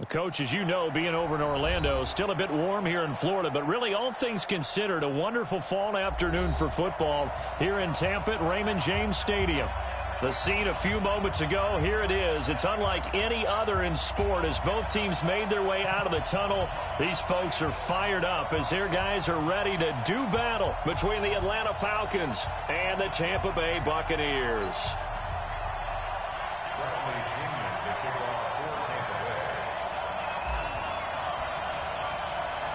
Coach, as you know, being over in Orlando, still a bit warm here in Florida, but really all things considered, a wonderful fall afternoon for football here in Tampa at Raymond James Stadium. The scene a few moments ago, here it is. It's unlike any other in sport as both teams made their way out of the tunnel. These folks are fired up as their guys are ready to do battle between the Atlanta Falcons and the Tampa Bay Buccaneers.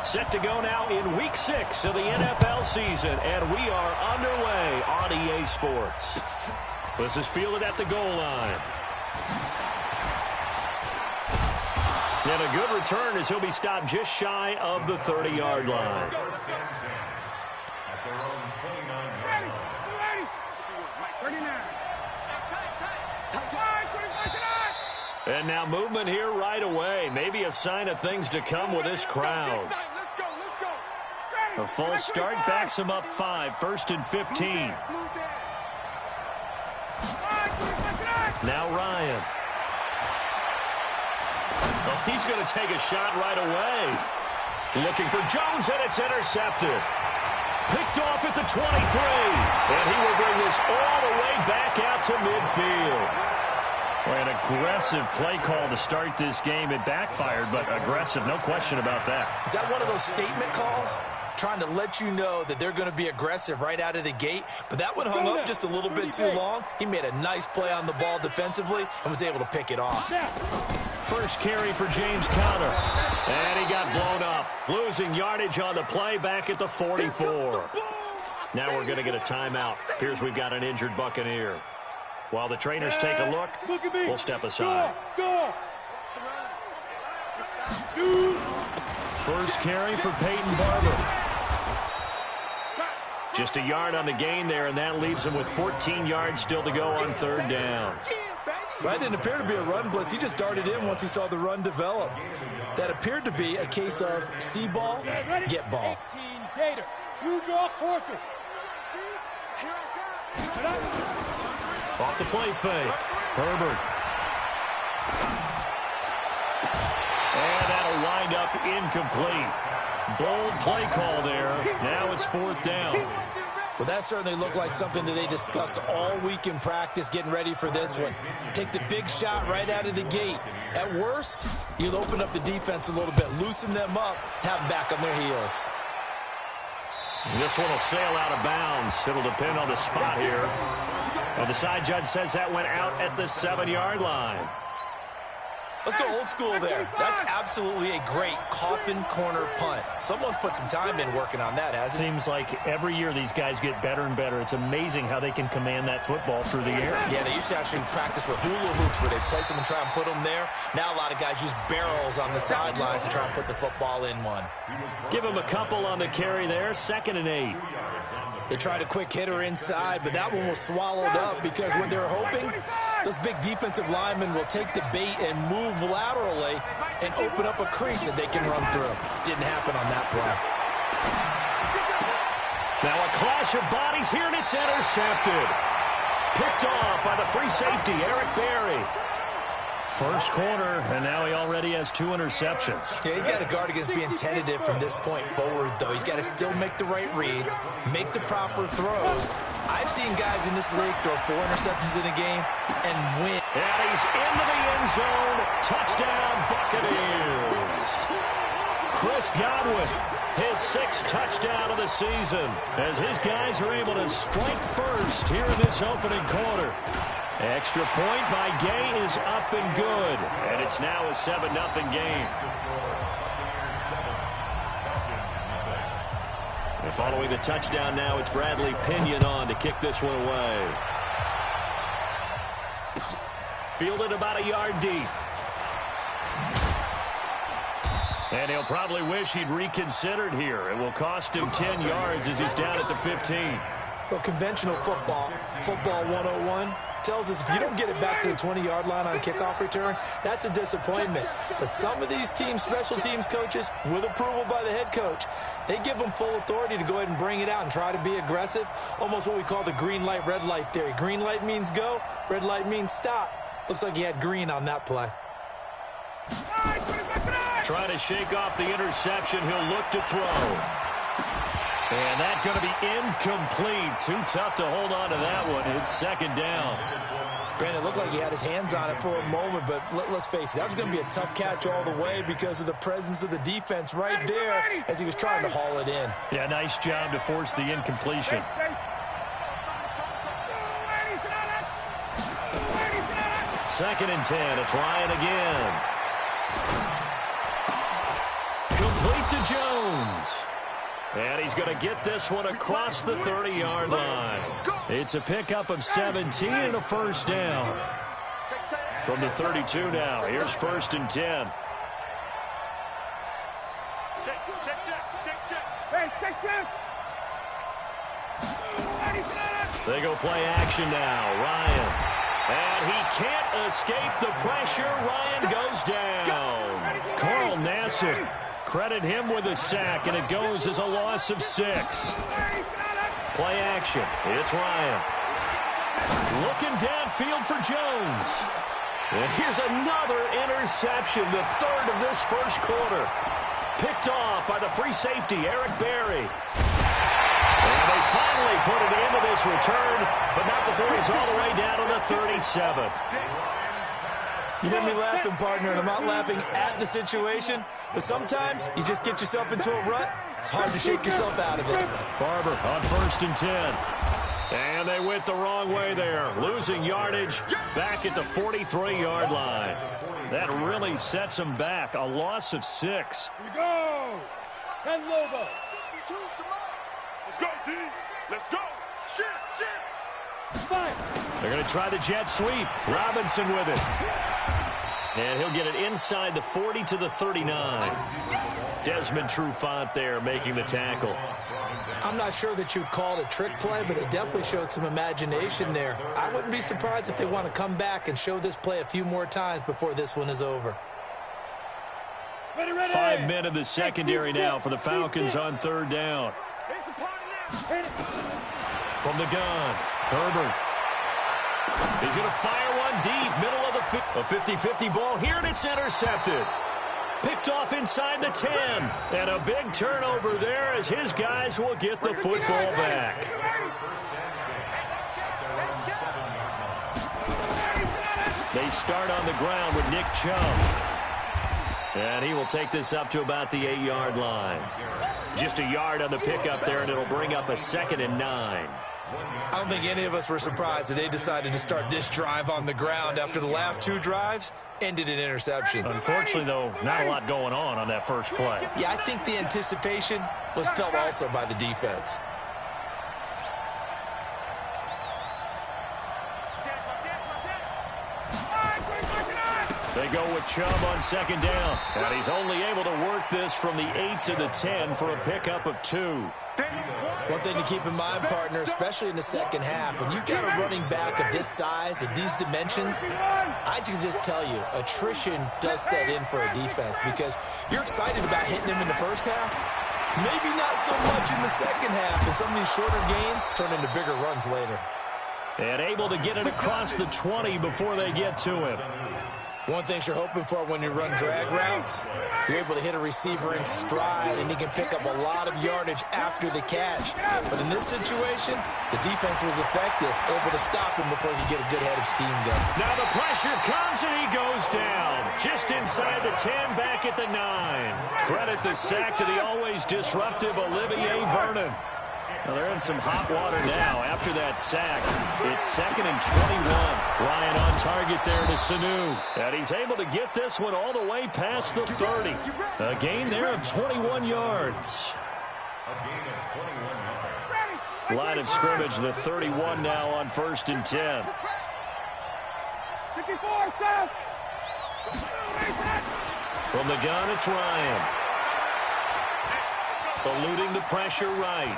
Set to go now in Week 6 of the NFL season, and we are underway on EA Sports. This is fielded at the goal line. And a good return as he'll be stopped just shy of the 30-yard line. And now movement here right away. Maybe a sign of things to come with this crowd. A false start backs him up 5, 1st and 15. Now Ryan. Oh, he's going to take a shot right away. Looking for Jones, and it's intercepted. Picked off at the 23. And he will bring this all the way back out to midfield. Well, an aggressive play call to start this game. It backfired, but aggressive, no question about that. Is that one of those statement calls? Trying to let you know that they're going to be aggressive right out of the gate. But that one hung up just a little bit too long. He made a nice play on the ball defensively and was able to pick it off. First carry for James Conner. And he got blown up. Losing yardage on the play back at the 44. Now we're going to get a timeout. Appears we've got an injured Buccaneer. While the trainers take a look, we'll step aside. First carry for Peyton Barber. Just a yard on the gain there, and that leaves him with 14 yards still to go on 3rd down. That didn't appear to be a run blitz. He just darted in once he saw the run develop. That appeared to be a case of see ball, get ball. Off the play fake. Herbert. And that'll wind up incomplete. Bold play call there. Now it's 4th down. Well, that certainly looked like something that they discussed all week in practice getting ready for this one. Take the big shot right out of the gate. At worst, you'll open up the defense a little bit, loosen them up, have them back on their heels. And this one will sail out of bounds. It'll depend on the spot here. And the side judge says that went out at the 7-yard line. Let's go old school there. That's absolutely a great coffin corner punt. Someone's put some time in working on that, hasn't it? Seems like every year these guys get better and better. It's amazing how they can command that football through the air. Yeah, they used to actually practice with hula hoops where they place them and try and put them there. Now a lot of guys use barrels on the sidelines to try and put the football in one. Give them a couple on the carry there. 2nd and 8. They tried a quick hitter inside, but that one was swallowed up because what they're hoping, those big defensive linemen will take the bait and move laterally and open up a crease that they can run through. Didn't happen on that play. Now a clash of bodies here, and it's intercepted. Picked off by the free safety, Eric Berry. First quarter, and now he already has 2 interceptions. Yeah, he's got to guard against being tentative from this point forward, though. He's got to still make the right reads, make the proper throws. I've seen guys in this league throw 4 interceptions in a game and win. And he's into the end zone. Touchdown, Buccaneers. Chris Godwin, his 6th touchdown of the season, as his guys are able to strike first here in this opening quarter. Extra point by Gay is up and good. And it's now a 7-0 game. And following the touchdown now, it's Bradley Pinion on to kick this one away. Fielded about a yard deep. And he'll probably wish he'd reconsidered here. It will cost him 10 yards as he's down at the 15. Well, conventional football 101, tells us if you don't get it back to the 20-yard line on a kickoff return, that's a disappointment. But some of these teams, special teams coaches, with approval by the head coach, they give them full authority to go ahead and bring it out and try to be aggressive, almost what we call the green light, red light theory. Green light means go, red light means stop. Looks like he had green on that play. Trying to shake off the interception. He'll look to throw. And that's going to be incomplete. Too tough to hold on to that one. It's second down. Brandon, it looked like he had his hands on it for a moment, but let's face it, that was going to be a tough catch all the way because of the presence of the defense right there as he was trying to haul it in. Yeah, nice job to force the incompletion. Second and 10. It's Ryan again. Complete to Jones. And he's going to get this one across the 30-yard line. It's a pickup of 17 and a first down. From the 32 now. Here's first and 10. They go play action now. Ryan. And he can't escape the pressure. Ryan goes down. Carl Nassib. Credit him with a sack, and it goes as a loss of 6. Play action. It's Ryan. Looking downfield for Jones. And here's another interception, the third of this first quarter. Picked off by the free safety, Eric Berry. And they finally put it into this return, but not before he's all the way down to the 37. You hear me laughing, partner, and I'm not laughing at the situation, but sometimes you just get yourself into a rut. It's hard to shake yourself out of it. Barber on first and 10. And they went the wrong way there, losing yardage back at the 43-yard line. That really sets them back, a loss of 6. Here we go. 10 logo. Let's go, D. Let's go. Shit. They're going to try the jet sweep. Robinson with it. And he'll get it inside the 40 to the 39. Desmond Trufant there making the tackle. I'm not sure that you'd call it a trick play, but it definitely showed some imagination there. I wouldn't be surprised if they want to come back and show this play a few more times before this one is over. Ready. 5 men in the secondary now for the Falcons on third down. From the gun, Herbert. He's going to fire one deep, middle of the 50-50 ball here, and it's intercepted. Picked off inside the 10. And a big turnover there as his guys will get the football back. They start on the ground with Nick Chubb. And he will take this up to about the 8-yard line. Just a yard on the pickup there, and it'll bring up a 2nd and 9. I don't think any of us were surprised that they decided to start this drive on the ground after the last 2 drives ended in interceptions. Unfortunately, though, not a lot going on that first play. Yeah, I think the anticipation was felt also by the defense. They go with Chubb on second down. And he's only able to work this from the 8 to the 10 for a pickup of 2. One thing to keep in mind, partner, especially in the second half, when you've got a running back of this size, of these dimensions, I can just tell you, attrition does set in for a defense because you're excited about hitting him in the first half. Maybe not so much in the second half, and some of these shorter gains turn into bigger runs later. And able to get it across the 20 before they get to him. One thing you're hoping for when you run drag routes, you're able to hit a receiver in stride, and he can pick up a lot of yardage after the catch. But in this situation, the defense was effective, able to stop him before he could get a good head of steam going. Now the pressure comes, and he goes down. Just inside the 10, back at the 9. Credit the sack to the always disruptive Olivier Vernon. Well, they're in some hot water now after that sack. It's 2nd and 21. Ryan on target there to Sanu. And he's able to get this one all the way past the 30. A gain there of 21 yards. Line of scrimmage, the 31 now on 1st and 10. From the gun, it's Ryan. Eluding the pressure right.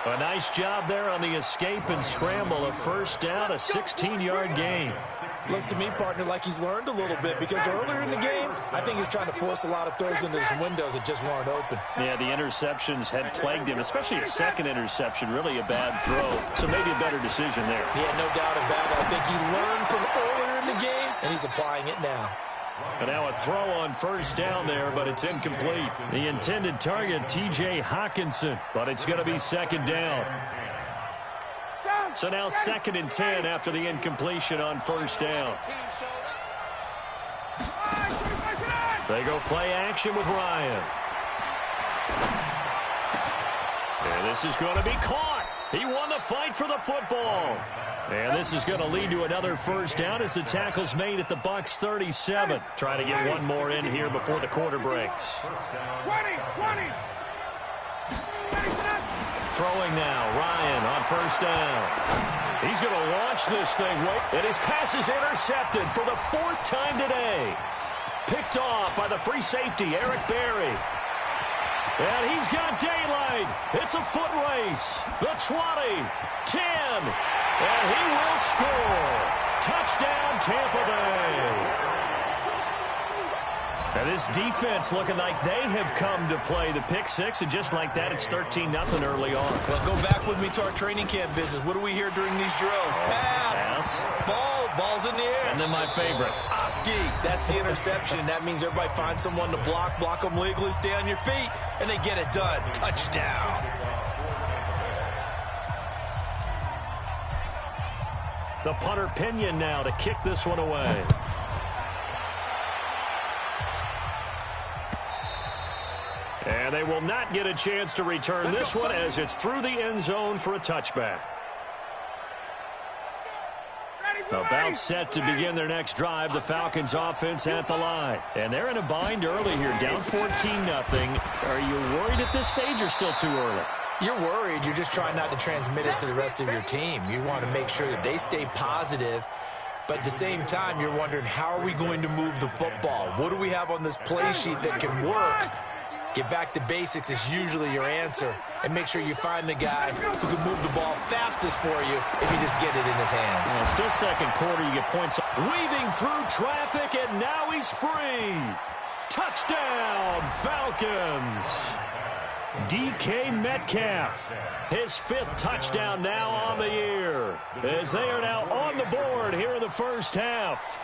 A nice job there on the escape and scramble. A first down, a 16-yard gain. Looks to me, partner, like he's learned a little bit because earlier in the game, I think he's trying to force a lot of throws into some windows that just weren't open. Yeah, the interceptions had plagued him, especially a second interception, really a bad throw. So maybe a better decision there. Yeah, no doubt about it. I think he learned from earlier in the game, and he's applying it now. And now a throw on first down there, but it's incomplete. The intended target, T.J. Hawkinson, but it's going to be second down. So now 2nd and 10 after the incompletion on first down. They go play action with Ryan. And this is going to be caught. He won the fight for the football. And this is going to lead to another first down as the tackle's made at the Bucs 37. Try to get one more in here before the quarter breaks. 20. Throwing now, Ryan on first down. He's going to launch this thing. And his pass is intercepted for the 4th time today. Picked off by the free safety, Eric Berry. And he's got daylight. It's a foot race. The 20, 10, and he will score. Touchdown, Tampa Bay. And this defense looking like they have come to play the pick six, and just like that, it's 13-0 early on. Well, go back with me to our training camp visits. What do we hear during these drills? Pass. Ball's in the air. And then my favorite. Oski. That's the interception. That means everybody finds someone to block them legally, stay on your feet, and they get it done. Touchdown. The punter Pinion now to kick this one away. And they will not get a chance to return this one as it's through the end zone for a touchback. About set to begin their next drive, the Falcons offense at the line. And they're in a bind early here, down 14-0. Are you worried at this stage or still too early? You're worried. You're just trying not to transmit it to the rest of your team. You want to make sure that they stay positive. But at the same time, you're wondering, how are we going to move the football? What do we have on this play sheet that can work? Get back to basics is usually your answer. And make sure you find the guy who can move the ball fastest for you if you just get it in his hands. Well, still second quarter, you get points. Weaving through traffic, and now he's free. Touchdown, Falcons. DK Metcalf, his 5th touchdown now on the year, as they are now on the board here in the first half.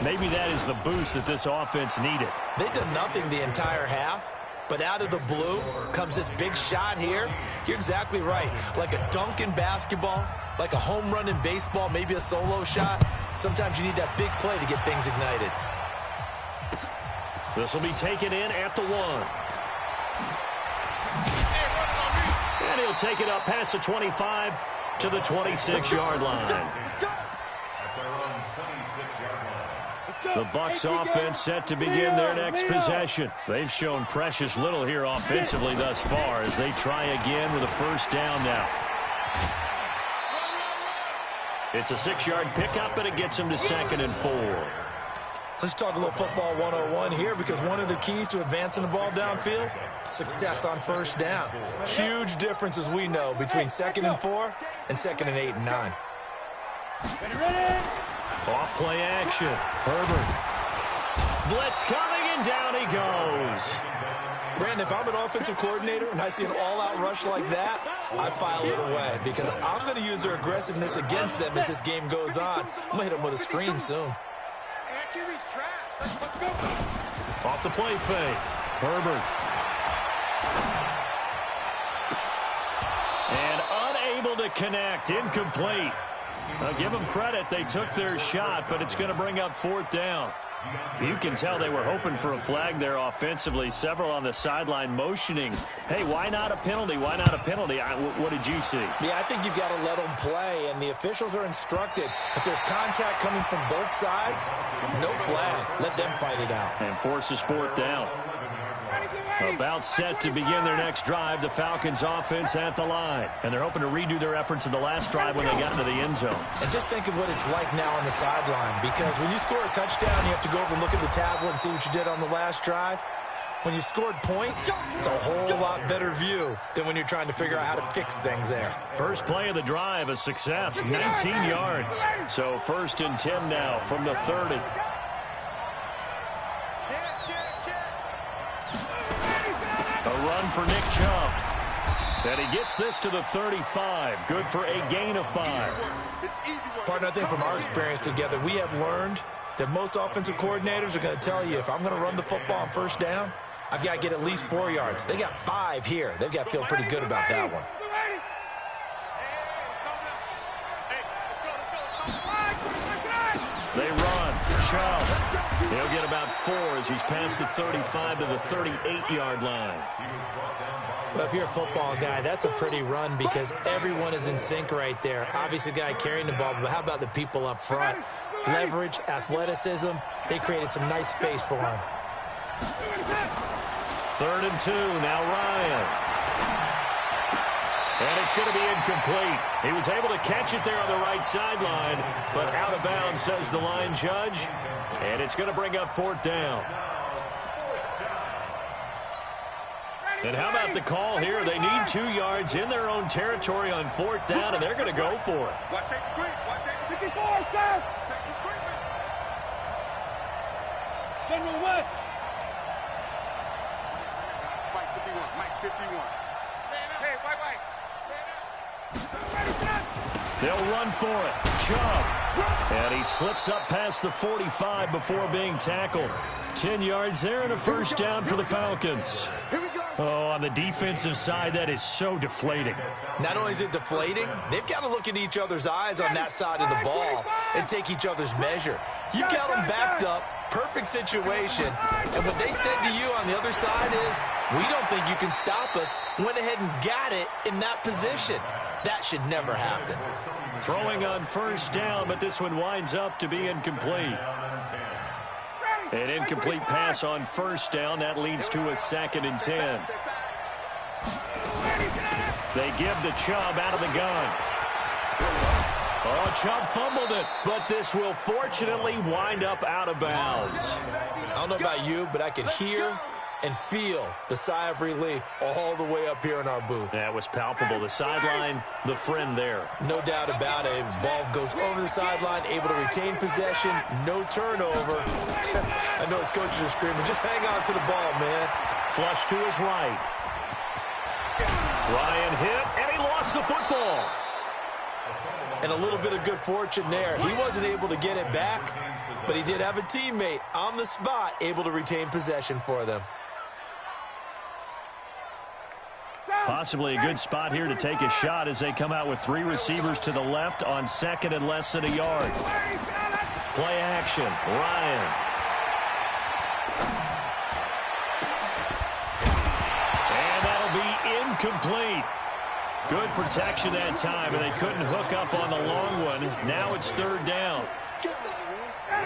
Maybe that is the boost that this offense needed. They've done nothing the entire half, but out of the blue comes this big shot here. You're exactly right. Like a dunk in basketball, like a home run in baseball, maybe a solo shot. Sometimes you need that big play to get things ignited. This will be taken in at the 1. And he'll take it up past the 25 to the 26-yard line. The Bucs offense set to begin their next possession. They've shown precious little here offensively thus far as they try again with a first down now. It's a 6-yard pickup, and it gets them to 2nd and 4. Let's talk a little football 101 here, because one of the keys to advancing the ball downfield, success on first down. Huge difference, as we know, between 2nd and 4 and 2nd and 8 and 9. Ready? Off play action. Herbert. Blitz coming, and down he goes. Brandon, if I'm an offensive coordinator and I see an all-out rush like that, I file it away, because I'm going to use their aggressiveness against them as this game goes on. I'm going to hit them with a screen soon. Off the play fake. Herbert. And unable to connect. Incomplete. I'll give them credit. They took their shot, but it's going to bring up 4th down. You can tell they were hoping for a flag there offensively. Several on the sideline motioning. Hey, why not a penalty? Why not a penalty? What did you see? Yeah, I think you've got to let them play, and the officials are instructed. If there's contact coming from both sides, no flag. Let them fight it out. And forces 4th down. About set to begin their next drive, the Falcons offense at the line. And they're hoping to redo their efforts in the last drive when they got into the end zone. And just think of what it's like now on the sideline, because when you score a touchdown, you have to go over and look at the tablet and see what you did on the last drive. When you scored points, it's a whole lot better view than when you're trying to figure out how to fix things there. First play of the drive, a success, 19 yards. So 1st and 10 now from the 30. A run for Nick Chubb. And he gets this to the 35. Good for a gain of 5. Partner, I think from our experience together, we have learned that most offensive coordinators are going to tell you, if I'm going to run the football on first down, I've got to get at least 4 yards. They got 5 here. They've got to feel pretty good about that one. They run. Chubb. He'll get about 4 as he's past the 35 to the 38-yard line. Well, if you're a football guy, that's a pretty run because everyone is in sync right there. Obviously, the guy carrying the ball, but how about the people up front? Leverage, athleticism, they created some nice space for him. 3rd and 2, now Ryan. And it's going to be incomplete. He was able to catch it there on the right sideline, but out of bounds, says the line judge. And it's going to bring up 4th down. And how about the call here? They need 2 yards in their own territory on 4th down, and they're going to go for it. Watch that screen. Watch that 54, sir. General West. Mike 51. Mike 51. Hey, White. They'll run for it. Chubb. And he slips up past the 45 before being tackled. 10 yards there and a first down for the Falcons. Oh, on the defensive side, that is so deflating. Not only is it deflating, they've got to look in each other's eyes on that side of the ball and take each other's measure. You've got them backed up, perfect situation, and what they said to you on the other side is, we don't think you can stop us. Went ahead and got it in that position. That should never happen. Throwing on first down, but this one winds up to be incomplete. An incomplete pass on first down. That leads to a 2nd and 10. They give the Chubb out of the gun. Oh, Chubb fumbled it, but this will fortunately wind up out of bounds. I don't know about you, but I could hear and feel the sigh of relief all the way up here in our booth. That was palpable. The sideline, the friend there. No doubt about it. Ball goes over the sideline, able to retain possession, no turnover. I know his coaches are screaming, just hang on to the ball, man. Flush to his right. Ryan hit, and he lost the football. And a little bit of good fortune there. He wasn't able to get it back, but he did have a teammate on the spot able to retain possession for them. Possibly a good spot here to take a shot as they come out with 3 receivers to the left on 2nd and less than a yard. Play action. Ryan. And that'll be incomplete. Good protection that time, and they couldn't hook up on the long one. Now it's 3rd down.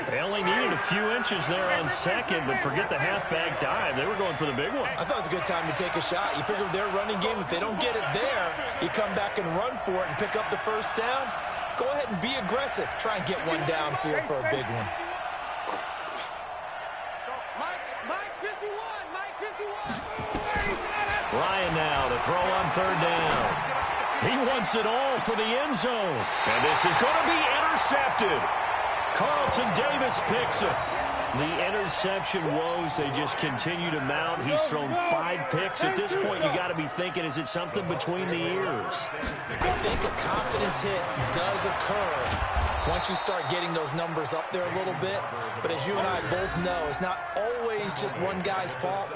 They only needed a few inches there on 2nd, but forget the halfback dive. They were going for the big one. I thought it was a good time to take a shot. You figure with their running game, if they don't get it there, you come back and run for it and pick up the first down. Go ahead and be aggressive. Try and get one downfield for a big one. Mike 51. Mike 51. Ryan now to throw on 3rd down. He wants it all for the end zone. And this is going to be intercepted. Carlton Davis picks it. The interception woes, they just continue to mount. He's thrown 5 picks. At this point, you got to be thinking, is it something between the ears? I think a confidence hit does occur once you start getting those numbers up there a little bit. But as you and I both know, it's not always just one guy's fault.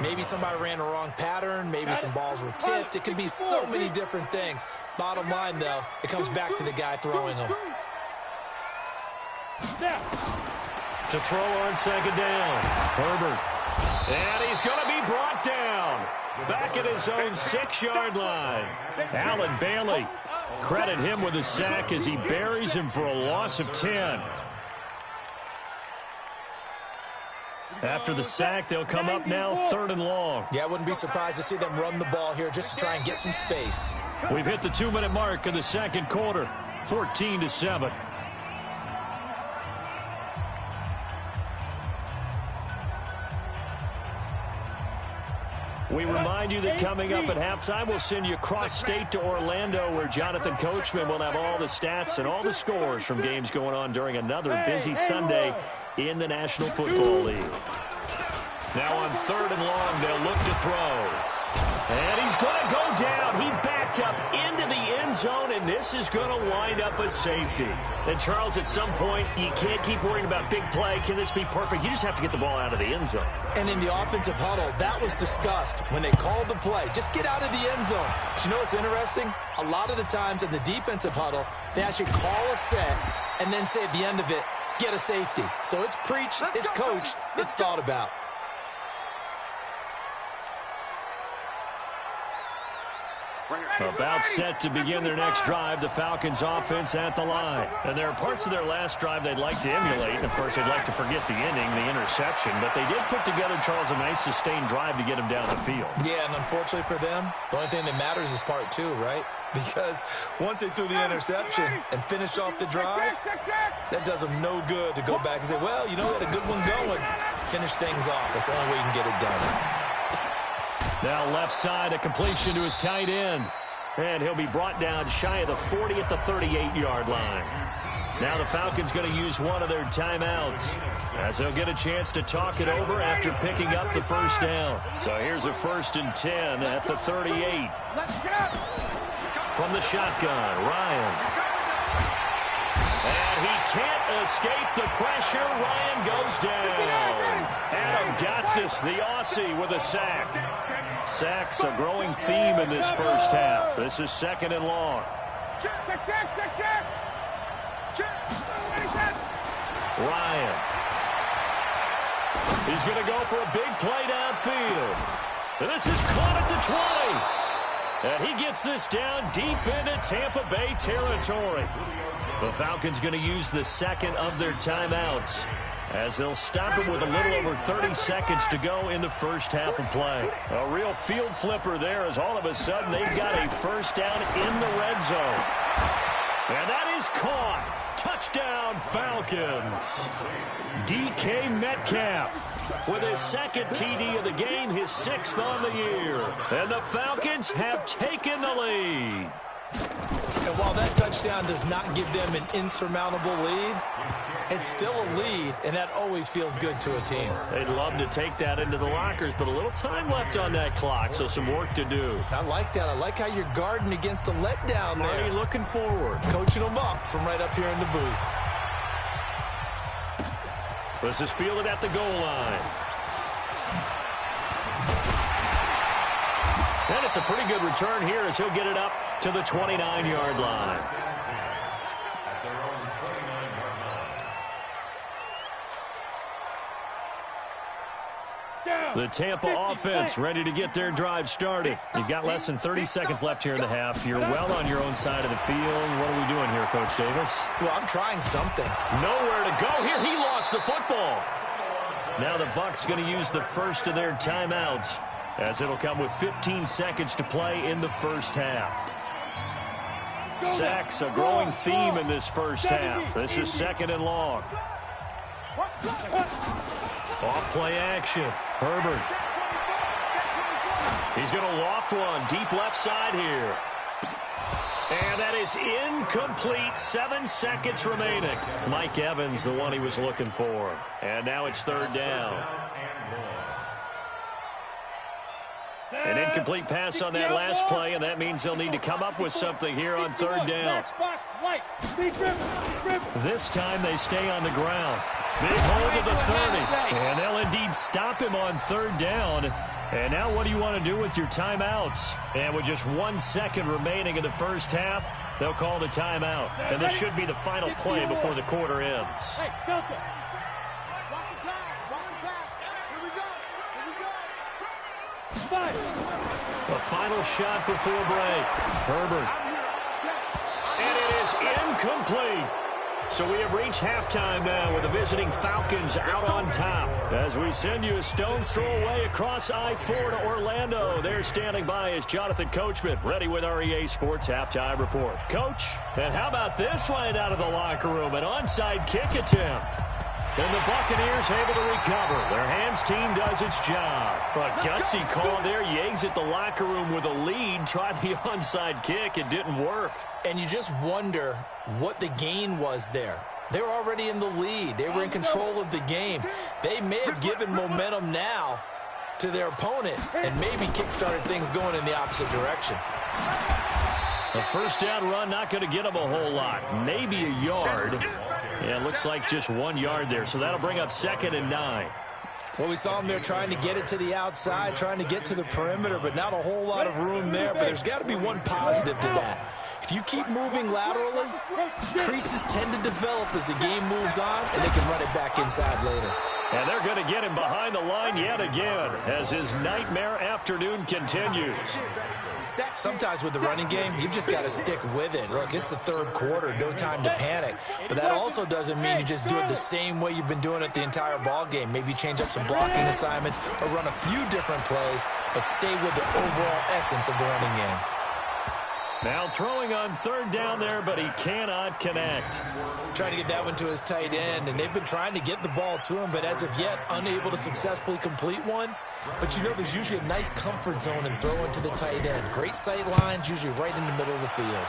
Maybe somebody ran a wrong pattern. Maybe some balls were tipped. It could be so many different things. Bottom line, though, it comes back to the guy throwing them. To throw on 2nd down. Herbert. And he's going to be brought down. Back at his own 6-yard line. Allen Bailey. Credit him with a sack as he buries him for a loss of 10. After the sack, they'll come up now 3rd and long. Yeah, I wouldn't be surprised to see them run the ball here just to try and get some space. We've hit the 2-minute mark in the 2nd quarter. 14-7. We remind you that coming up at halftime, we'll send you cross-state to Orlando, where Jonathan Coachman will have all the stats and all the scores from games going on during another busy Sunday in the National Football League. Now on 3rd and long, they'll look to throw. And he's going to go down. He backed up into the end zone, and this is going to wind up a safety. And, Charles, at some point, you can't keep worrying about big play. Can this be perfect? You just have to get the ball out of the end zone. And in the offensive huddle, that was discussed when they called the play. Just get out of the end zone. But you know what's interesting? A lot of the times in the defensive huddle, they actually call a set and then say at the end of it, get a safety. So it's preached, it's coached, it's thought about. About set to begin their next drive, the Falcons offense at the line. And there are parts of their last drive they'd like to emulate. And, of course, they'd like to forget the inning, the interception. But they did put together, Charles, a nice sustained drive to get them down the field. Yeah, and unfortunately for them, the only thing that matters is part two, right? Because once they threw the interception and finished off the drive, that does them no good to go back and say, well, you know, we had a good one going. Finish things off. That's the only way you can get it done. Now left side, a completion to his tight end. And he'll be brought down shy of the 40 at the 38-yard line. Now the Falcons going to use one of their timeouts as they'll get a chance to talk it over after picking up the first down. So here's a 1st and 10 at the 38. From the shotgun, Ryan. And he can't escape the pressure. Ryan goes down. Adam Gotsis, the Aussie, with a sack. Sacks a growing theme in this first half. This is 2nd and long. Ryan. He's going to go for a big play downfield. And this is caught at the 20. And he gets this down deep into Tampa Bay territory. The Falcons going to use the second of their timeouts as they'll stop him with a little over 30 seconds to go in the first half of play. A real field flipper there as all of a sudden they've got a first down in the red zone. And that is caught. Touchdown, Falcons. DK Metcalf with his 2nd TD of the game, his 6th on the year. And the Falcons have taken the lead. And while that touchdown does not give them an insurmountable lead, it's still a lead, and that always feels good to a team. They'd love to take that into the lockers, but a little time left on that clock, so some work to do. I like that. I like how you're guarding against a letdown there. Already looking forward. Coaching them up from right up here in the booth. This is fielded at the goal line. And it's a pretty good return here as he'll get it up to the 29-yard line. The Tampa offense ready to get their drive started. You've got less than 30 seconds left here in the half. You're well on your own side of the field. What are we doing here, Coach Davis? Well, I'm trying something. Nowhere to go here. He lost the football. Now the Bucs going to use the first of their timeouts as it'll come with 15 seconds to play in the first half. Sacks a growing theme in this first half. This is 2nd and long. Off play action. Herbert. He's going to loft one deep left side here. And that is incomplete. 7 seconds remaining. Mike Evans, the one he was looking for. And now it's 3rd down. An incomplete pass on that last play, and that means they'll need to come up with something here on 3rd down. This time they stay on the ground. Big hold to the 30. And they'll indeed stop him on 3rd down. And now what do you want to do with your timeouts? And with just 1 second remaining in the first half, they'll call the timeout. And this should be the final play before the quarter ends. Hey, Delta. Watch the pass. Here we go. A final shot before break. Herbert. And it is incomplete. So we have reached halftime now with the visiting Falcons out on top. As we send you a stone's throw away across I-4 to Orlando. There standing by is Jonathan Coachman, ready with our EA Sports Halftime Report. Coach, and how about this right out of the locker room? An onside kick attempt. And the Buccaneers able to recover. Their hands team does its job. A gutsy call there. You exit the locker room with a lead. Tried the onside kick. It didn't work. And you just wonder what the gain was there. They were already in the lead. They were in control of the game. They may have given momentum now to their opponent and maybe kick-started things going in the opposite direction. A first down run, not going to get him a whole lot. Maybe a yard. Yeah, it looks like just 1 yard there. So that'll bring up 2nd and 9. Well, we saw him there trying to get it to the outside, trying to get to the perimeter, but not a whole lot of room there. But there's got to be one positive to that. If you keep moving laterally, creases tend to develop as the game moves on, and they can run it back inside later. And they're going to get him behind the line yet again as his nightmare afternoon continues. Sometimes with the running game, you've just got to stick with it. Look, it's the third quarter, no time to panic. But that also doesn't mean you just do it the same way you've been doing it the entire ball game. Maybe change up some blocking assignments or run a few different plays, but stay with the overall essence of the running game. Now throwing on 3rd down there, but he cannot connect. Trying to get that one to his tight end, and they've been trying to get the ball to him, but as of yet, unable to successfully complete one. But you know there's usually a nice comfort zone in throwing to the tight end. Great sight lines, usually right in the middle of the field.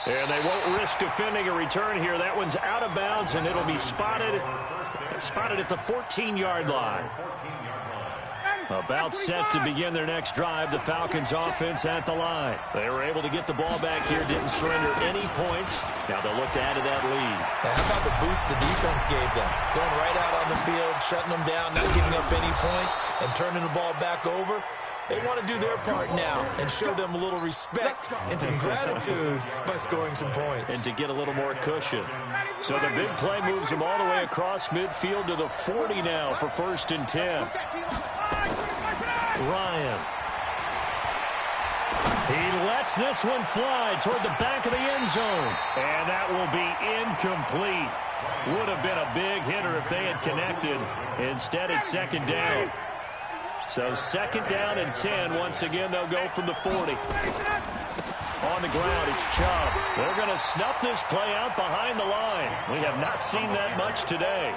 And they won't risk defending a return here. That one's out of bounds, and it'll be spotted at the 14-yard line. About set to begin their next drive, the Falcons offense at the line. They were able to get the ball back here, didn't surrender any points. Now they'll look to add to that lead. Now, how about the boost the defense gave them? Going right out on the field, shutting them down, not giving up any points, and turning the ball back over. They want to do their part now and show them a little respect and some gratitude by scoring some points. And to get a little more cushion. So the big play moves them all the way across midfield to the 40 now for 1st and 10. Ryan. He lets this one fly toward the back of the end zone. And that will be incomplete. Would have been a big hitter if they had connected. Instead, it's 2nd down. So 2nd down and 10. Once again, they'll go from the 40. On the ground, it's Chubb. They're going to snuff this play out behind the line. We have not seen that much today.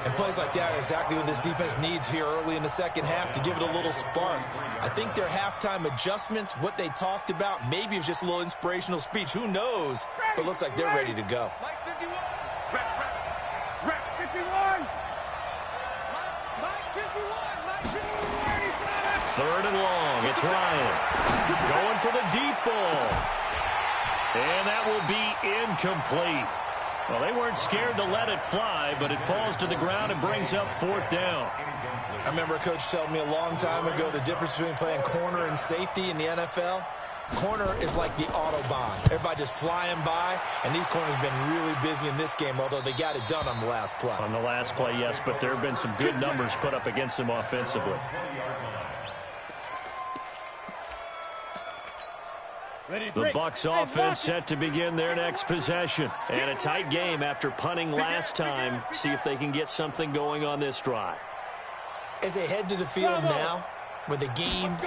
And plays like that are exactly what this defense needs here early in the second half to give it a little spark. I think their halftime adjustment, what they talked about, maybe it was just a little inspirational speech. Who knows? But looks like they're ready to go. Third and long. It's Ryan. Going for the deep ball. And that will be incomplete. Well, they weren't scared to let it fly, but it falls to the ground and brings up 4th down. I remember a coach telling me a long time ago the difference between playing corner and safety in the NFL. Corner is like the Autobahn. Everybody just flying by, and these corners have been really busy in this game, although they got it done on the last play. On the last play, yes, but there have been some good numbers put up against them offensively. The Bucs offense set to begin their next possession. And a tight game after punting last time. See if they can get something going on this drive. As they head to the field now, with the game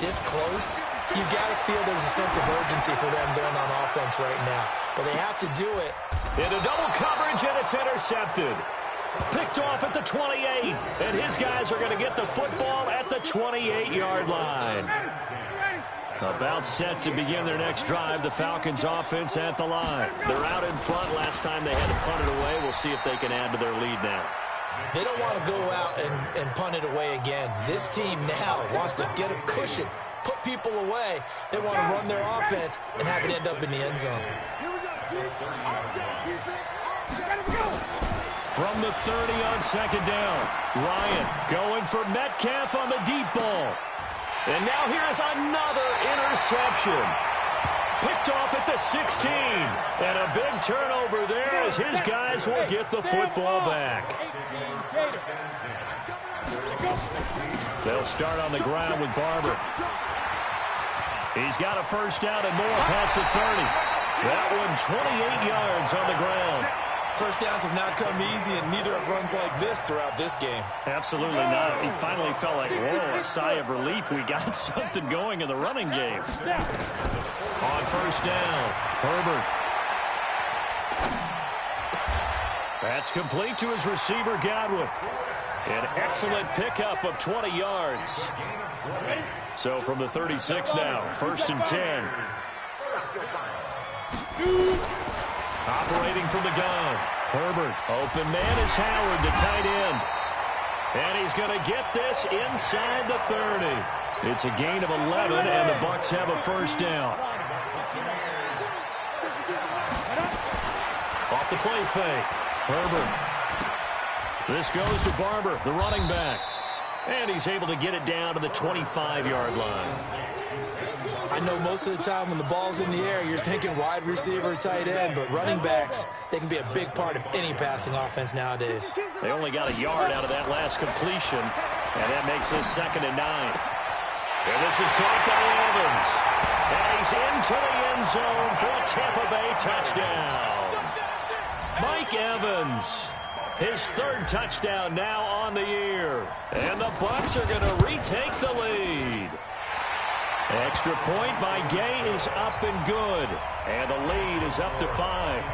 this close, you've got to feel there's a sense of urgency for them going on offense right now. But they have to do it. Into double coverage, and it's intercepted. Picked off at the 28. And his guys are going to get the football at the 28-yard line. About set to begin their next drive, the Falcons offense at the line. They're out in front. Last time they had to punt it away. We'll see if they can add to their lead now. They don't want to go out and punt it away again. This team now wants to get a cushion, put people away. They want to run their offense and have it end up in the end zone. From the 30 on 2nd down, Ryan going for Metcalf on the deep ball. And now here's another interception. Picked off at the 16. And a big turnover there as his guys will get the football back. They'll start on the ground with Barber. He's got a first down and more past the 30. That one 28 yards on the ground. First downs have not come easy, and neither have runs like this throughout this game. Absolutely not. He finally felt like, whoa, a sigh of relief. We got something going in the running game. On first down, Herbert. That's complete to his receiver, Godwin. An excellent pickup of 20 yards. So from the 36 now, 1st and 10. Operating from the gun. Herbert. Open man is Howard, the tight end. And he he's going to get this inside the 30. It's a gain of 11, and the Bucs have a first down. Off the play fake. Herbert. This goes to Barber, the running back. And he's able to get it down to the 25-yard line. I know most of the time when the ball's in the air, you're thinking wide receiver, tight end, but running backs, they can be a big part of any passing offense nowadays. They only got a yard out of that last completion, and that makes this 2nd and 9. And this is caught by Evans. And he's into the end zone for a Tampa Bay touchdown. Mike Evans, his 3rd touchdown now on the year. And the Bucs are going to retake the lead. Extra point by Gay is up and good. And the lead is up to 5.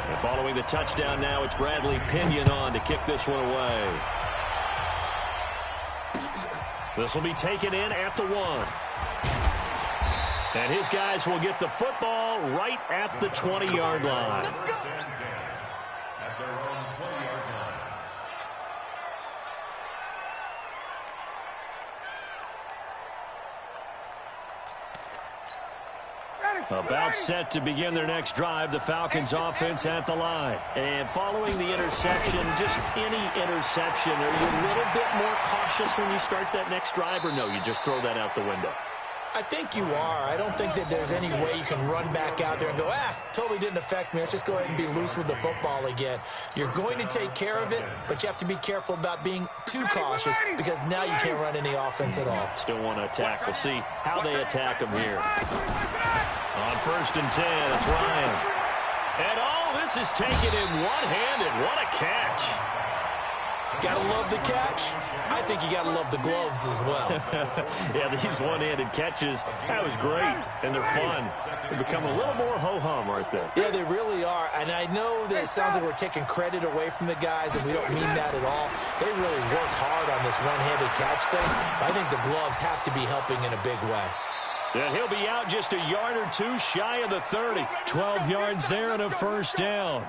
And following the touchdown now, it's Bradley Pinion on to kick this one away. This will be taken in at the 1. And his guys will get the football right at the 20-yard line. About set to begin their next drive, the Falcons offense at the line. And following the interception, just any interception, are you a little bit more cautious when you start that next drive, or no, you just throw that out the window? I think you are. I don't think that there's any way you can run back out there and go, totally didn't affect me. Let's just go ahead and be loose with the football again. You're going to take care of it, but you have to be careful about being too cautious because now you can't run any offense at all. Still want to attack. We'll see how they attack them here. On 1st and 10, it's Ryan. And this is taken in one-handed. What a catch. Gotta love the catch. I think you gotta love the gloves as well. Yeah, these one-handed catches, that was great, and they're fun. They become a little more ho-hum right there. Yeah, they really are, and I know that it sounds like we're taking credit away from the guys, and we don't mean that at all. They really work hard on this one-handed catch thing, but I think the gloves have to be helping in a big way. And he'll be out just a yard or two shy of the 30. 12 yards there and a first down.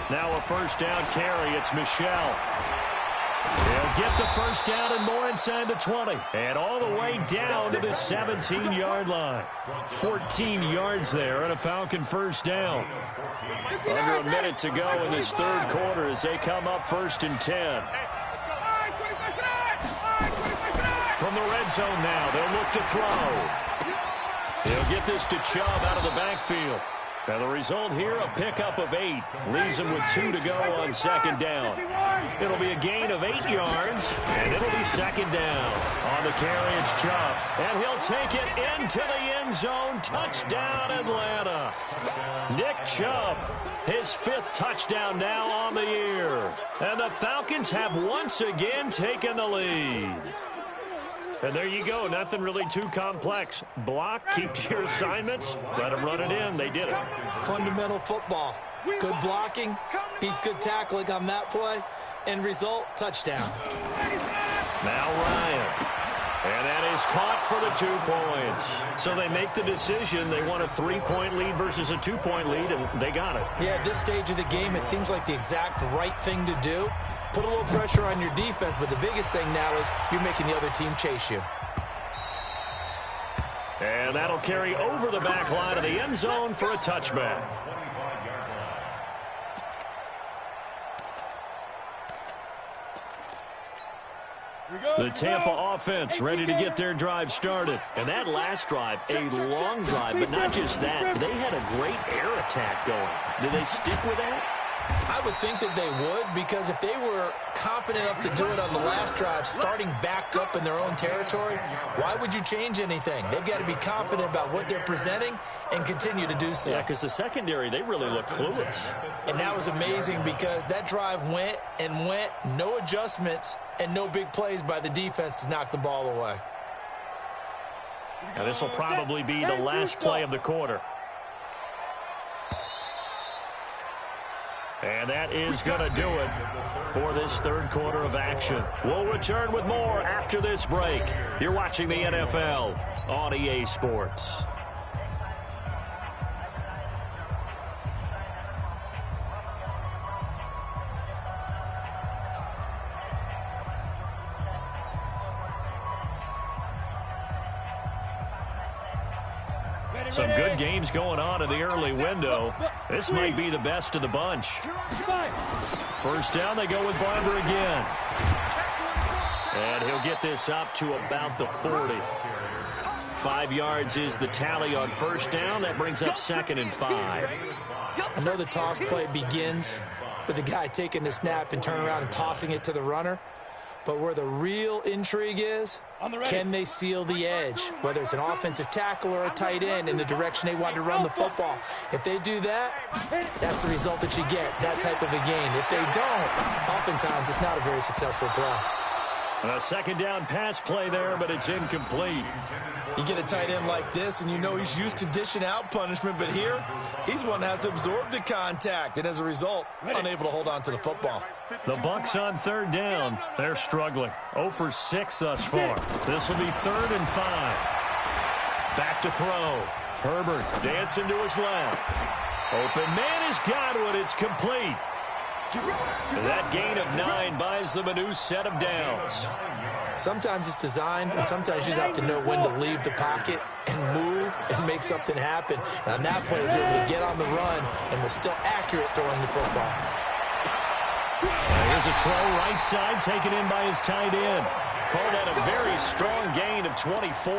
Now a first down carry. It's Michelle. He'll get the first down and more inside the 20. And all the way down to the 17-yard line. 14 yards there and a Falcon first down. Under a minute to go in this 3rd quarter as they come up 1st and 10. From the red zone now, they'll look to throw. He'll get this to Chubb out of the backfield. And the result here, a pickup of 8. Leaves him with 2 to go on 2nd down. It'll be a gain of 8 yards, and it'll be 2nd down. On the carry, it's Chubb. And he'll take it into the end zone. Touchdown, Atlanta. Nick Chubb, his 5th touchdown now on the year. And the Falcons have once again taken the lead. And there you go. Nothing really too complex. Block, keep to your assignments, let them run it in. They did it. Fundamental football. Good blocking beats good tackling on that play. End result, touchdown. Now Ryan. And that is caught for the 2 points. So they make the decision. They want a 3-point lead versus a 2-point lead, and they got it. Yeah, at this stage of the game, it seems like the exact right thing to do. Put a little pressure on your defense, but the biggest thing now is you're making the other team chase you. And that'll carry over the back line of the end zone for a touchback. The Tampa offense ready to get their drive started. And that last drive, a long drive, but not just that. They had a great air attack going. Do they stick with that? I would think that they would, because if they were competent enough to do it on the last drive, starting backed up in their own territory, why would you change anything? They've got to be confident about what they're presenting and continue to do so. Yeah, because the secondary, they really look clueless. And that was amazing because that drive went and went, no adjustments and no big plays by the defense to knock the ball away. Now this will probably be the last play of the quarter. And that is going to do it for this 3rd quarter of action. We'll return with more after this break. You're watching the NFL on EA Sports. Some good games going on in the early window. This might be the best of the bunch. First down, they go with Barber again. And he'll get this up to about the 40. 5 yards is the tally on first down. That brings up 2nd and 5. I know the toss play begins with the guy taking the snap and turning around and tossing it to the runner. But where the real intrigue is, can they seal the edge, whether it's an offensive tackle or a tight end in the direction they want to run the football. If they do that, that's the result that you get, that type of a gain. If they don't, oftentimes it's not a very successful play. A 2nd down pass play there, but it's incomplete. You get a tight end like this, and you know he's used to dishing out punishment, but here, he's one that has to absorb the contact, and as a result, unable to hold on to the football. The Bucs on 3rd down. They're struggling. 0 for 6 thus far. This will be 3rd and 5. Back to throw. Herbert dancing to his left. Open man is Godwin. It's complete. That gain of 9 buys them a new set of downs. Sometimes it's designed, and sometimes you just have to know when to leave the pocket and move and make something happen. And on that play, he was able to get on the run and was still accurate throwing the football. Here's a throw right side taken in by his tight end. Called that a very strong gain of 24.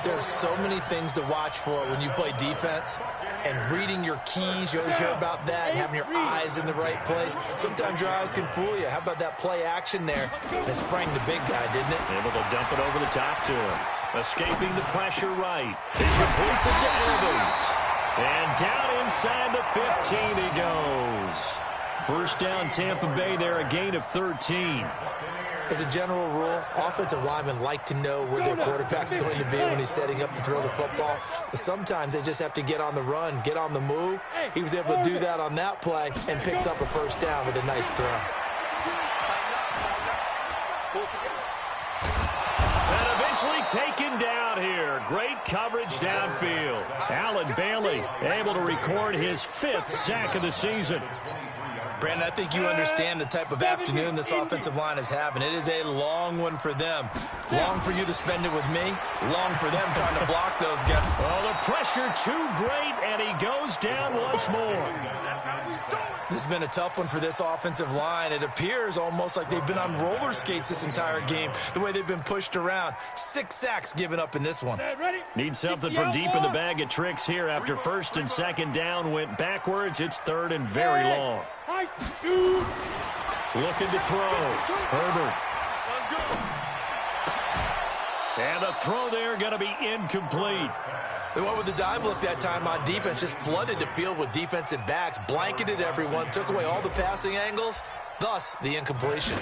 There are so many things to watch for when you play defense. And reading your keys, you always hear about that, and having your eyes in the right place. Sometimes your eyes can fool you. How about that play action there? And it sprang the big guy, didn't it? Able to dump it over the top to him. Escaping the pressure right. He completes it to Evans. And down inside the 15 he goes. First down Tampa Bay there, a gain of 13. As a general rule, offensive linemen like to know where their quarterback's going to be when he's setting up to throw the football. But sometimes they just have to get on the run, get on the move. He was able to do that on that play and picks up a first down with a nice throw. And eventually taken down here. Great coverage downfield. Allen Bailey able to record his 5th sack of the season. Brandon, I think you understand the type of afternoon this offensive line is having. It is a long one for them. Long for you to spend it with me. Long for them trying to block those guys. Well, the pressure too great, and he goes down once more. This has been a tough one for this offensive line. It appears almost like they've been on roller skates this entire game, the way they've been pushed around. 6 sacks given up in this one. Need something from deep in the bag of tricks here after 1st and 2nd down went backwards. It's 3rd and very long. Looking to throw. Herbert. And the throw there going to be incomplete. They went with the dive look that time on defense, just flooded the field with defensive backs, blanketed everyone, took away all the passing angles, thus the incompletion.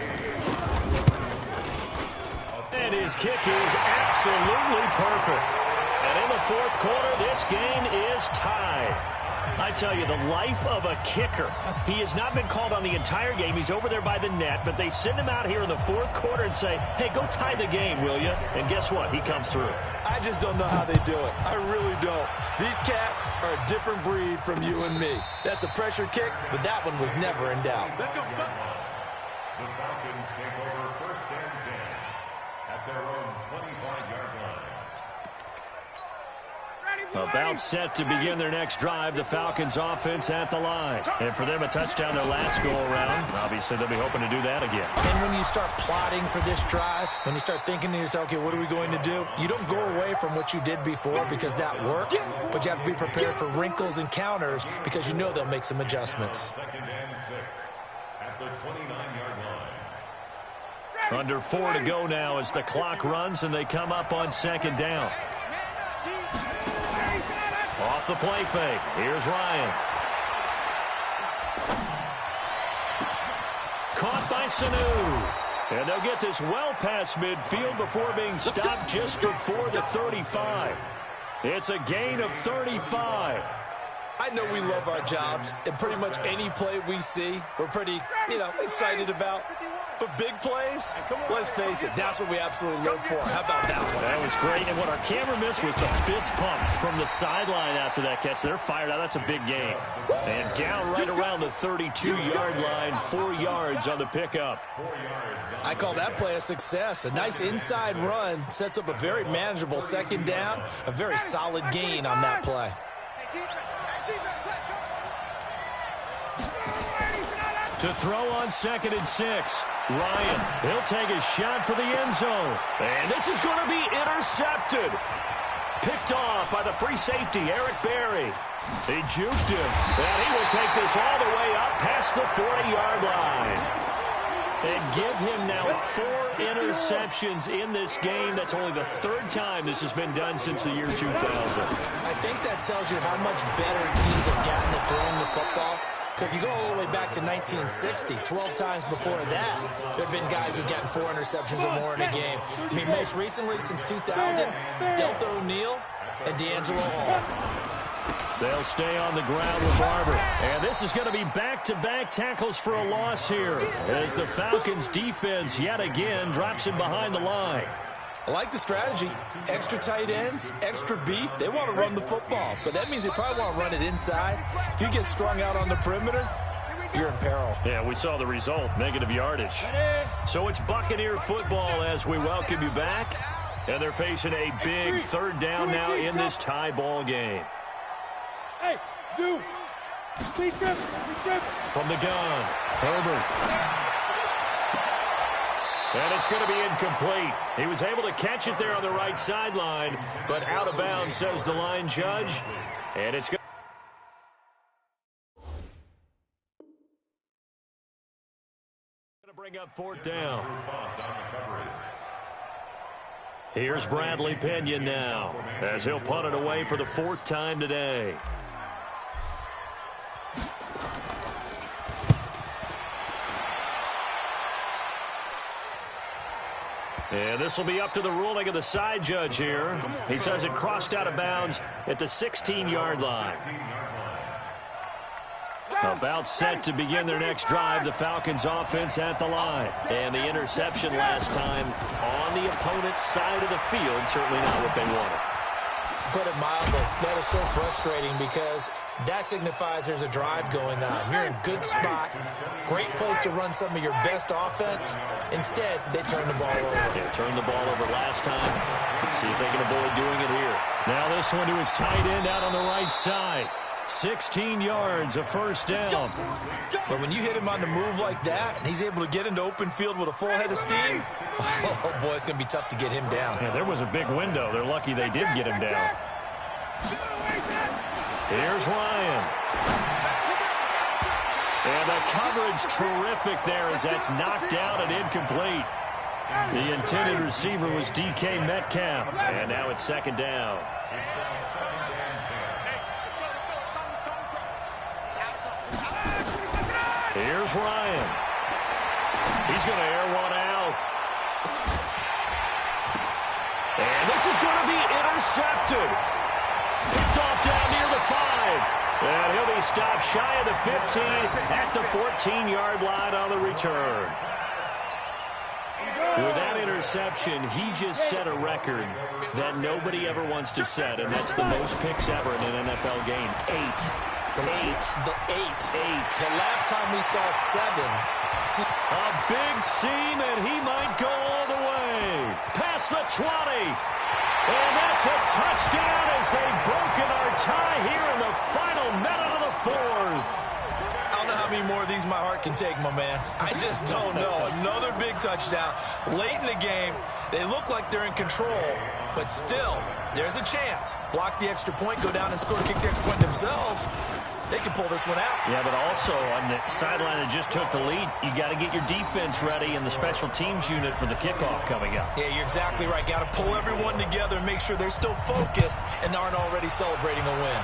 And his kick is absolutely perfect. And in the 4th quarter, this game is tied. I tell you, the life of a kicker. He has not been called on the entire game. He's over there by the net, but they send him out here in the 4th quarter and say, hey, go tie the game, will you? And guess what? He comes through. I just don't know how they do it. I really don't. These cats are a different breed from you and me. That's a pressure kick, but that one was never in doubt. The Falcons take over 1st and 10 at their own 25-yard line. About set to begin their next drive, the Falcons offense at the line. And for them, a touchdown their last go-around. Obviously, they'll be hoping to do that again. And when you start plotting for this drive, when you start thinking to yourself, okay, what are we going to do? You don't go away from what you did before because that worked, but you have to be prepared for wrinkles and counters because you know they'll make some adjustments. 2nd and 6 at the 29-yard line. Under 4 to go now as the clock runs and they come up on 2nd down. Off the play fake. Here's Ryan. Caught by Sanu. And they'll get this well past midfield before being stopped just before the 35. It's a gain of 35. I know we love our jobs, and pretty much any play we see, we're pretty, excited about. But big plays, let's face it, that's what we absolutely live for. How about that one? That was great, and what our camera missed was the fist pumps from the sideline after that catch. They're fired out. That's a big game. And down right around the 32-yard line, 4 yards on the pickup. I call that play a success. A nice inside run sets up a very manageable second down, a very solid gain on that play. To throw on 2nd and 6. Ryan, he'll take a shot for the end zone. And this is going to be intercepted. Picked off by the free safety, Eric Berry. He juked him. And he will take this all the way up past the 40-yard line. And give him now 4 interceptions in this game. That's only the 3rd time this has been done since the year 2000. I think that tells you how much better teams have gotten at throwing the football. If you go all the way back to 1960, 12 times before that, there have been guys who've gotten 4 interceptions or more in a game. I mean, most recently, since 2000, Delta O'Neal and D'Angelo Hall. They'll stay on the ground with Barber. And this is going to be back-to-back tackles for a loss here as the Falcons' defense yet again drops him behind the line. I like the strategy. Extra tight ends, extra beef. They want to run the football, but that means they probably want to run it inside. If you get strung out on the perimeter, you're in peril. Yeah, we saw the result, negative yardage. So it's Buccaneer football as we welcome you back. And they're facing a big 3rd down now in this tie ball game. Hey, Zoo. From the gun, Herbert. And it's going to be incomplete. He was able to catch it there on the right sideline, but out of bounds, says the line judge. And it's going to bring up 4th down. Here's Bradley Pinion now, as he'll punt it away for the 4th time today. And this will be up to the ruling of the side judge here. He says it crossed out of bounds at the 16-yard line. About set to begin their next drive, the Falcons offense at the line. And the interception last time on the opponent's side of the field, certainly not what they wanted. Put it mildly, that is so frustrating because that signifies there's a drive going on. You're in a good spot, great place to run some of your best offense. Instead, they turn the ball over. Yeah, turned the ball over last time. See if they can avoid doing it here. Now this one to his tight end out on the right side. 16 yards, a 1st down. But when you hit him on the move like that, and he's able to get into open field with a full head of steam, oh boy, it's going to be tough to get him down. Yeah, there was a big window. They're lucky they did get him down. Here's Ryan. And the coverage terrific there as that's knocked out and incomplete. The intended receiver was DK Metcalf. And now it's 2nd down. Here's Ryan. He's going to air one out. And this is going to be intercepted. Picked off down near the 5. And he'll be stopped shy of the 15 at the 14-yard line on the return. With that interception, he just set a record that nobody ever wants to set, and that's the most picks ever in an NFL game. 8. The last time we saw 7. A big seam, and he might go all the way. Past the 20. And that's a touchdown as they've broken our tie here in the final minute of the 4th. I don't know how many more of these my heart can take, my man. I just don't know. Another big touchdown. Late in the game, they look like they're in control, but still, there's a chance. Block the extra point, go down and score, kick the extra point themselves. They can pull this one out. Yeah, but also on the sideline that just took the lead, you got to get your defense ready and the special teams unit for the kickoff coming up. Yeah, you're exactly right. Got to pull everyone together and make sure they're still focused and aren't already celebrating a win.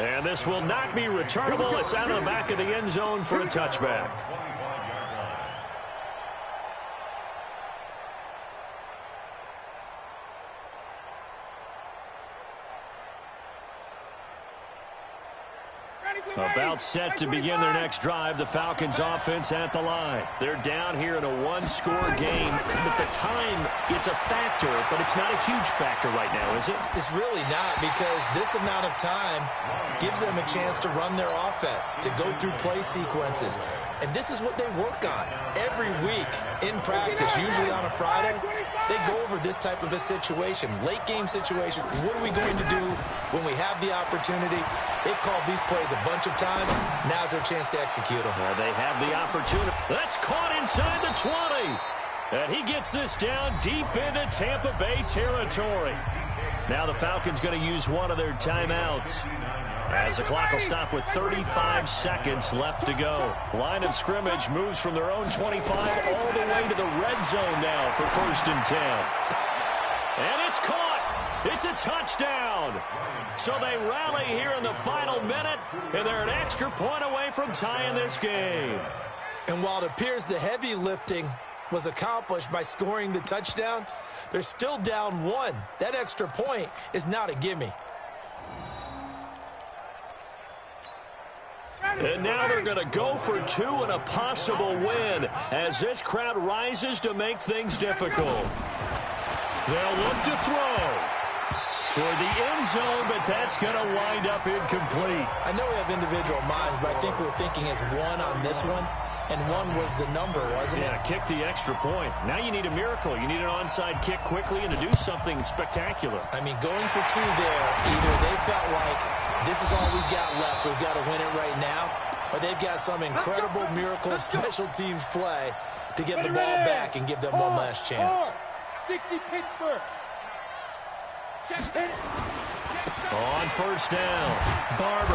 And this will not be returnable. It's out of the back of the end zone for a touchback. About set to begin their next drive, the Falcons offense at the line. They're down here in a one-score game. But the time, it's a factor, but it's not a huge factor right now, is it? It's really not, because this amount of time gives them a chance to run their offense, to go through play sequences. And this is what they work on every week in practice, usually on a Friday. They go over this type of a situation, late game situation. What are we going to do when we have the opportunity? They've called these plays a bunch of times. Now's their chance to execute them. They have the opportunity. That's caught inside the 20. And he gets this down deep into Tampa Bay territory. Now the Falcons going to use one of their timeouts, as the clock will stop with 35 seconds left to go. Line of scrimmage moves from their own 25 all the way to the red zone now for 1st and 10. And it's caught. It's a touchdown. So they rally here in the final minute, and they're an extra point away from tying this game. And while it appears the heavy lifting was accomplished by scoring the touchdown, they're still down 1. That extra point is not a gimme. And now they're going to go for 2 and a possible win as this crowd rises to make things difficult. They'll look to throw toward the end zone, but that's going to wind up incomplete. I know we have individual minds, but I think we're thinking as 1 on this one, and 1 was the number, wasn't it? Yeah, kick the extra point. Now you need a miracle. You need an onside kick quickly and to do something spectacular. I mean, going for 2 there, either they felt like this is all we've got left, we've got to win it right now, or they've got some incredible miracle special teams play to get the ball back and give them one last chance. 60 Pittsburgh. On 1st down, Barber.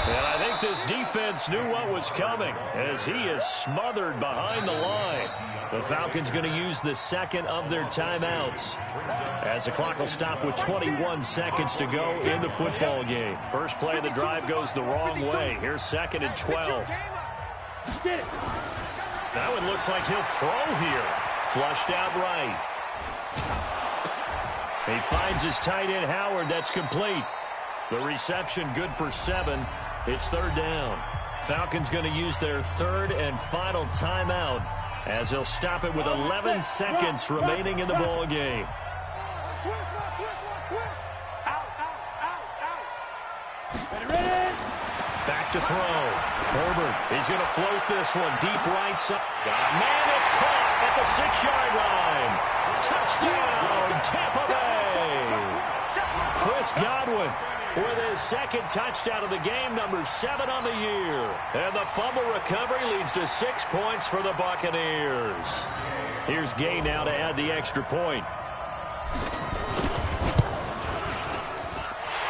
And I think this defense knew what was coming as he is smothered behind the line. The Falcons going to use the second of their timeouts, as the clock will stop with 21 seconds to go in the football game. First play of the drive goes the wrong way. Here's 2nd and 12. That one looks like he'll throw here. Flushed out right. He finds his tight end, Howard. That's complete. The reception good for 7. It's 3rd down. Falcons going to use their 3rd and final timeout, as they'll stop it with 11 seconds remaining in the ball game. Back to throw. Herbert, he's going to float this one deep right side. Got a man, it's caught at the 6-yard line. Touchdown, Tampa Bay. Chris Godwin with his 2nd touchdown of the game, number 7 on the year. And the fumble recovery leads to 6 points for the Buccaneers. Here's Gay now to add the extra point.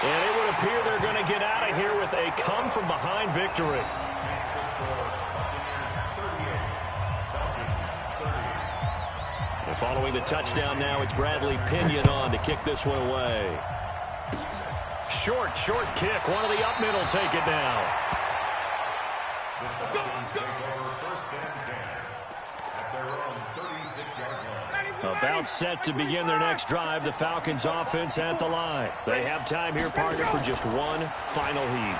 And it would appear they're going to get out of here with a come-from-behind victory. And following the touchdown now, it's Bradley Pinion on to kick this one away. Short kick. One of the up middle take it now. About set to begin their next drive, the Falcons offense at the line. They have time here, partner, for just one final heave.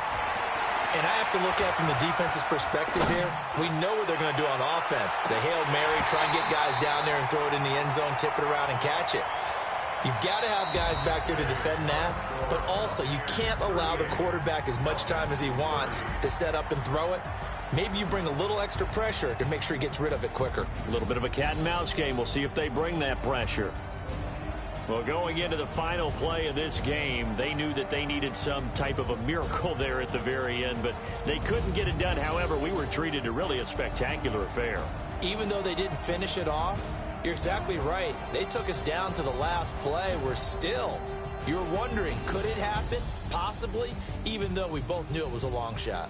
And I have to look at from the defense's perspective here. We know what they're going to do on offense. The Hail Mary, try and get guys down there and throw it in the end zone, tip it around and catch it. You've got to have guys back there to defend that, but also you can't allow the quarterback as much time as he wants to set up and throw it. Maybe you bring a little extra pressure to make sure he gets rid of it quicker. A little bit of a cat and mouse game. We'll see if they bring that pressure. Well, going into the final play of this game, they knew that they needed some type of a miracle there at the very end, but they couldn't get it done. However, we were treated to really a spectacular affair. Even though they didn't finish it off, you're exactly right. They took us down to the last play. We're still, you're wondering, could it happen? Possibly, even though we both knew it was a long shot.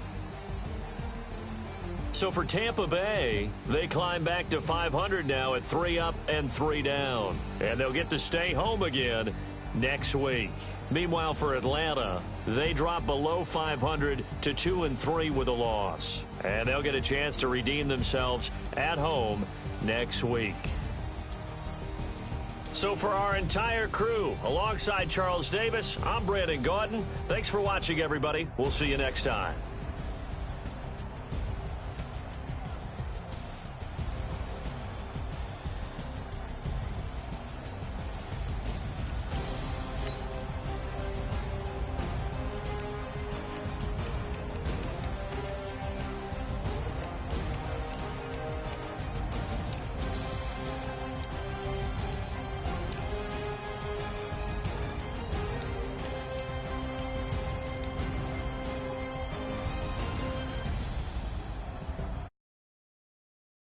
So for Tampa Bay, they climb back to 500 now at 3 up and 3 down. And they'll get to stay home again next week. Meanwhile, for Atlanta, they drop below 500 to 2-3 with a loss. And they'll get a chance to redeem themselves at home next week. So for our entire crew, alongside Charles Davis, I'm Brandon Gaudin. Thanks for watching, everybody. We'll see you next time.